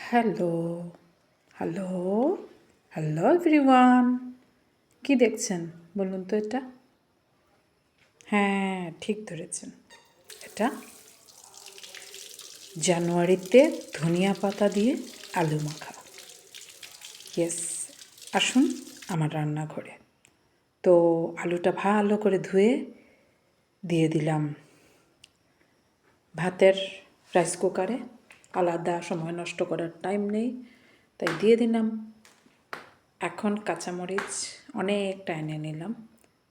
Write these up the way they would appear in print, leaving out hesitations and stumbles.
Hello hello hello everyone, কি দেখছেন বলুন তো? এটা হ্যাঁ, ঠিক ধরেছেন। এটা জানুয়ারিতে ধনিয়া পাতা দিয়ে আলু মাখা। ইয়েস, আসুন আমার রান্নাঘরে। তো আলুটা ভালো করে ধুয়ে দিয়ে দিলাম ভাতের রাইস কুকারে। আলাদা সময় নষ্ট করার টাইম নেই, তাই দিয়ে দিলাম। এখন কাঁচামরিচ অনেকটা এনে নিলাম।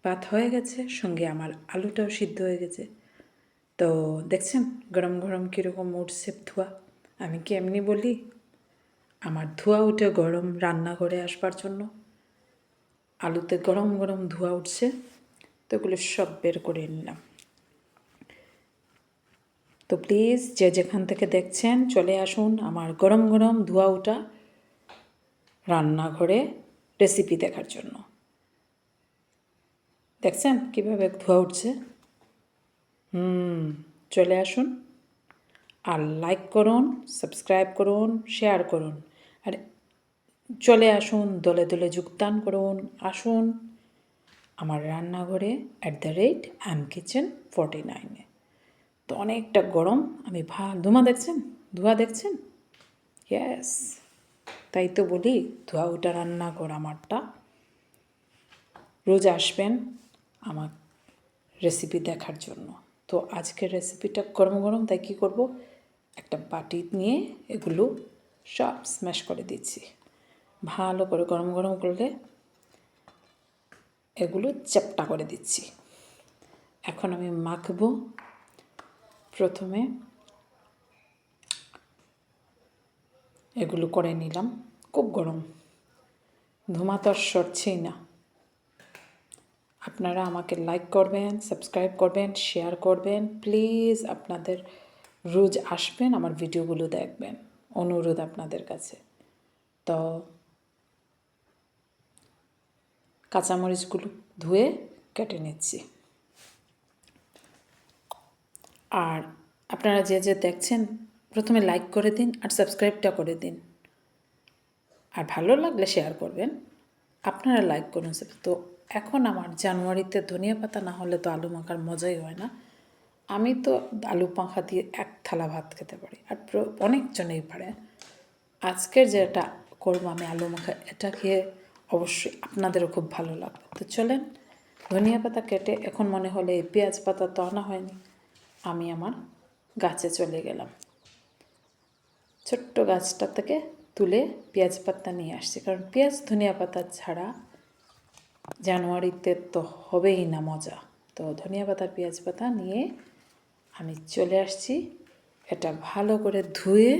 ভাত হয়ে গেছে, সঙ্গে আমার আলুটাও সিদ্ধ হয়ে গেছে। তো দেখছেন গরম গরম কীরকম উঠছে ধোঁয়া। আমি কি এমনি বলি, আমার ধোঁয়া উঠে গরম রান্নাঘরে আসবার জন্য। আলুতে গরম গরম ধোঁয়া উঠছে, তো এগুলো সব বের করে নিলাম। তো প্লিজ যে যেখান থেকে দেখছেন চলে আসুন আমার গরম গরম ধোঁয়া ওঠা রান্নাঘরে রেসিপি দেখার জন্য। দেখছেন কীভাবে ধোঁয়া উঠছে? চলে আসুন আর লাইক করুন, সাবস্ক্রাইব করুন, শেয়ার করুন, আর চলে আসুন, দলে দলে যোগদান করুন। আসুন আমার রান্নাঘরে @amkitchen49-এ। তো অনেকটা গরম, আমি ধোঁয়া দেখছেন? ইয়েস, তাই তো বলি ধোঁয়া ওটা রান্নাঘর আমারটা। রোজ আসবেন আমার রেসিপি দেখার জন্য। তো আজকের রেসিপিটা গরম গরম, তাই কী করব, একটা বাটি নিয়ে এগুলো সব স্ম্যাশ করে দিচ্ছি। ভালো করে গরম গরম করলে এগুলো চ্যাপ্টা করে দিচ্ছি। এখন আমি মাখবো। প্রথমে এগুলো করে নিলাম। খুব গরম, ধোঁয়া তো আর সরছেই না। আপনারা আমাকে লাইক করবেন, সাবস্ক্রাইব করবেন, শেয়ার করবেন। প্লিজ আপনাদের রোজ আসবেন, আমার ভিডিওগুলো দেখবেন, অনুরোধ আপনাদের কাছে। তো কাঁচামরিচগুলো ধুয়ে কেটে নিচ্ছি। আর আপনারা যে যে দেখছেন প্রথমে লাইক করে দিন আর সাবস্ক্রাইবটা করে দিন, আর ভালো লাগলে শেয়ার করবেন। আপনারা লাইক করুন। তো এখন আমার জানুয়ারিতে ধনিয়া পাতা না হলে তো আলু মাখার মজাই হয় না। আমি তো আলু মাখা দিয়ে এক থালা ভাত খেতে পারি, আর অনেকজনেই পারে। আজকের যেটা করবো আমি আলু মাখা, এটা খেয়ে অবশ্যই আপনাদেরও খুব ভালো লাগবে। তো চলেন, ধনিয়া পাতা কেটে এখন মনে হলে পেঁয়াজ পাতা তো আনা হয়নি, আমি আমার গাছে চলে গেলাম। ছোট্ট গাছটা থেকে তুলে পেঁয়াজ পাতা নিয়ে আসছি, কারণ পেঁয়াজ ধনিয়া পাতা ছাড়া জানুয়ারিতে তো হবেই না মজা। তো ধনিয়া পাতা পেঁয়াজ পাতা নিয়ে আমি চলে আসছি। এটা ভালো করে ধুয়ে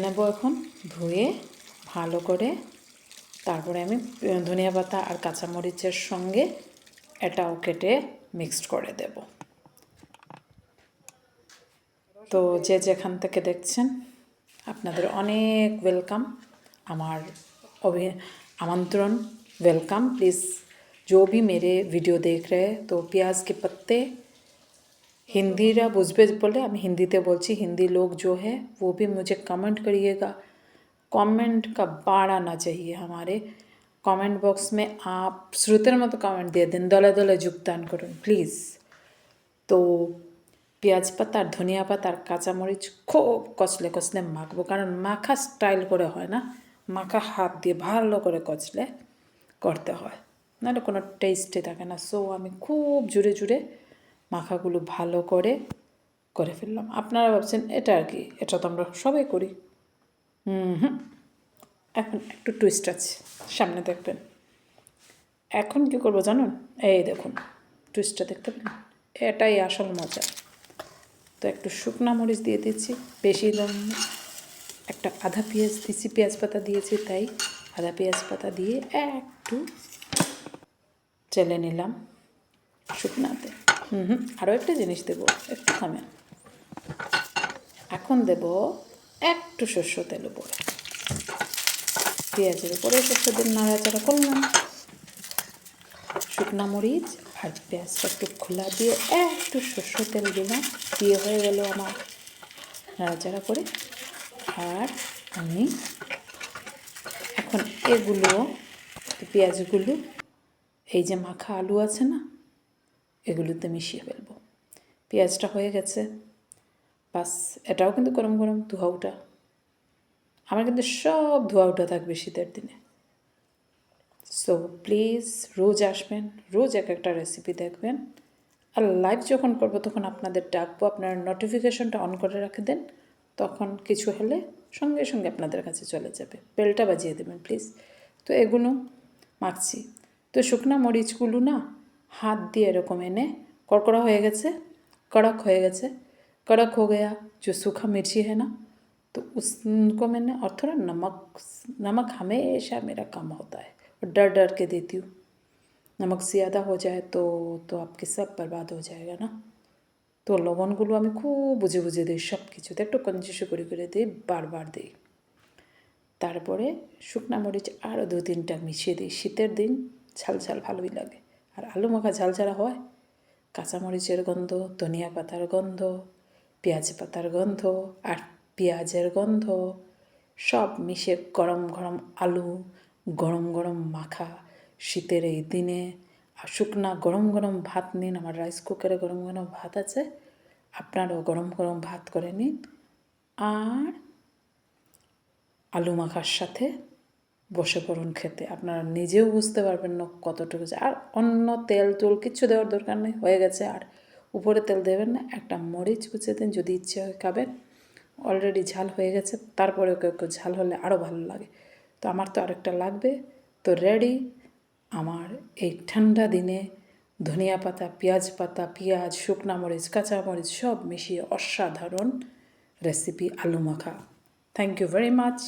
নেব। এখন ধুয়ে ভালো করে তারপরে আমি ধনিয়া পাতা আর কাঁচামরিচের সঙ্গে এটাও কেটে মিক্সড করে দেব। তো যে যেখান থেকে দেখছেন আপনাদের অনেক ওয়েলকাম, আমার आमंत्रण वेलकम। प्लीज़ जो भी मेरे वीडियो देख रहे हैं, तो प्याज के पत्ते हिंदीरा बुझबे बोले, আমি হিন্দিতে বলছি, हिंदी लोग जो है वो भी मुझे कमेंट करिएगा। कमेंट का बाढ़ आना चाहिए हमारे कमेंट बॉक्स में। आप श्रोतेर मतो कमेंट দিয়ে দিন, দলে দলে যোগদান করুন প্লিজ। তো পেঁয়াজ পাতা আর ধনিয়া পাতা আর কাঁচামরিচ খুব কচলে কচলে মাখবো, কারণ মাখা স্টাইল করে হয় না, মাখা হাত দিয়ে ভালো করে কচলে করতে হয়, নাহলে কোনো টেস্টই থাকে না। সো আমি খুব জুড়ে জুড়ে মাখাগুলো ভালো করে ফেললাম। আপনারা ভাবছেন এটা আর কি, এটা তো আমরা সবাই করি। এখন একটু টুইস্ট আছে, সামনে দেখবেন। এখন কী করবো জানুন? এই দেখুন টুইস্টটা দেখতে পেলেন, এটাই আসল মজা। তো একটু শুকনা মরিচ দিয়ে দিচ্ছি, বেশি একটা আধা পেঁয়াজ দিচ্ছি, পেঁয়াজ পাতা দিয়েছি তাই আধা পেঁয়াজ পাতা দিয়ে একটু চেলে নিলাম শুকনাতে। আরও একটা জিনিস দেবো, একটু থামেন। এখন দেব একটু সর্ষ তেল উপরে, পেঁয়াজের উপরে সর্ষ তেল নাড়াচাড়া করলাম। শুকনা মরিচ আর পেঁয়াজটা একটু খোলা দিয়ে একটু সর্ষ তেল দিলাম, দিয়ে হয়ে গেল আমার নাড়াচাড়া করে। আর আমি এখন এগুলো পেঁয়াজগুলো এই যে মাখা আলু আছে না, এগুলোতে মিশিয়ে ফেলবো। পেঁয়াজটা হয়ে গেছে, বাস। এটাও কিন্তু গরম গরম ধোয়া ওঠা। আমার কিন্তু সব ধোয়া ওঠা থাকবে শীতের দিনে। সো প্লিজ রোজ আসবেন, রোজ এক একটা রেসিপি দেখবেন। আর লাইভ যখন করবো তখন আপনাদের ডাকবো, আপনারা নোটিফিকেশনটা অন করে রাখে দেন, তখন কিছু হলে সঙ্গে সঙ্গে আপনাদের কাছে চলে যাবে। বেলটা বাজিয়ে দেবেন প্লিজ। তো এগুলো মাখছি। তো শুকনো মরিচগুলো না হাত দিয়ে এরকম এনে কড়কড়া হয়ে গেছে, कड़क हो गए। कड़क हो गया जो सूखा मिर्ची है ना, तो उसको मैंने, और थोड़ा नमक, नमक हमेशा मेरा कम होता है और डर डर के देती हूँ। नमक ज़्यादा हो जाए तो आपके सब बर्बाद हो जाएगा ना। तो लवणगुलो আমি খুব বুঝে বুঝে দিই, সব কিছুতে একটু কঞ্জুসি করে দিই, বারবার দিই। তারপরে শুকনা মরিচ আরও 2-3টা মিশিয়ে দিই। শীতের দিন ঝাল ঝাল ভালোই লাগে। আর আলু মাখা ঝাল ঝাল হয়, কাঁচামরিচের গন্ধ, ধনিয়া পাতার গন্ধ, পেঁয়াজ পাতার গন্ধ আর পেঁয়াজের গন্ধ সব মিশে গরম গরম আলু, গরম গরম মাখা শীতের এই দিনে। আর শুকনা গরম গরম ভাত নিন। আমার রাইস কুকারে গরম গরম ভাত আছে, আপনারাও গরম গরম ভাত করে নিন। আর আলু মাখার সাথে বসে পড়ুন খেতে। আপনারা নিজেও বুঝতে পারবেন না কতটুকু। আর অন্য তেল টুল কিচ্ছু দেওয়ার দরকার নেই, হয়ে গেছে। আর উপরে তেল দেবেন না, একটা মরিচ কুচে দিন যদি ইচ্ছে হয় খাবেন। অলরেডি ঝাল হয়ে গেছে, তারপরে কেউ কেউ ঝাল হলে আরও ভালো লাগে। তো আমার তো আরেকটা লাগবে। তো রেডি আমার এই ঠান্ডা দিনে ধনিয়া পাতা, পেঁয়াজ, শুকনা মরিচ, কাঁচা মরিচ সব মিশিয়ে অসাধারণ রেসিপি আলু মাখা। Thank you very much.